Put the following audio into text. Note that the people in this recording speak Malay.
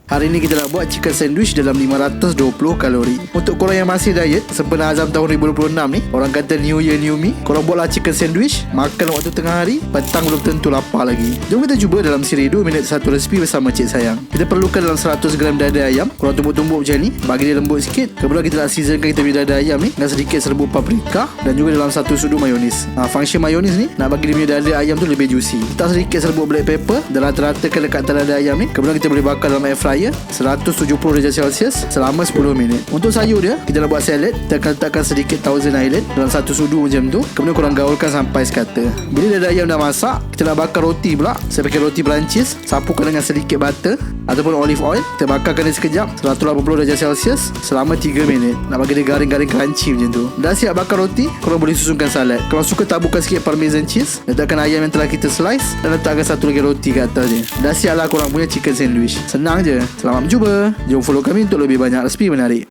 Hari ni kita nak buat chicken sandwich dalam 520 kalori. Untuk korang yang masih diet sempena azam tahun 2026 ni, orang kata new year new me, korang buatlah chicken sandwich, makan waktu tengah hari, petang belum tentu lapar lagi. Jom kita cuba dalam siri 2 minit 1 resipi bersama Cik Sayang. Kita perlukan dalam 100 gram dada ayam. Korang tumbuk-tumbuk macam ni, bagi dia lembut sikit. Kemudian kita nak seasonkan kita punya dada ayam ni dengan sedikit serbuk paprika dan juga dalam 1 sudu mayonis. Function mayonis ni nak bagi dia punya dada ayam tu lebih juicy. Letak sedikit serbuk black pepper dan rata-ratakan dekat atas dada ayam ni. Kemudian kita boleh bakar dalam air fryer 170 darjah Celsius selama 10 minit. Untuk sayur dia, kita nak buat salad. Kita akan letakkan sedikit Thousand Island dalam 1 sudu macam tu. Kemudian korang gaulkan sampai sekata. Bila dada ayam dah masak, kita nak bakar roti pula. Saya pakai roti Perancis, sapukan dengan sedikit butter ataupun olive oil. Kita bakarkan dia sekejap 180 darjah Celsius selama 3 minit. Nak bagi dia garing-garing crunchy macam tu. Dah siap bakar roti, korang boleh susunkan salad. Kalau suka taburkan sikit parmesan cheese, letakkan ayam yang telah kita slice dan letakkan satu lagi roti kat atas dia. Dah siap lah korang punya chicken sandwich. Senang je. Selamat berjumpa. Jom follow kami untuk lebih banyak resipi menarik.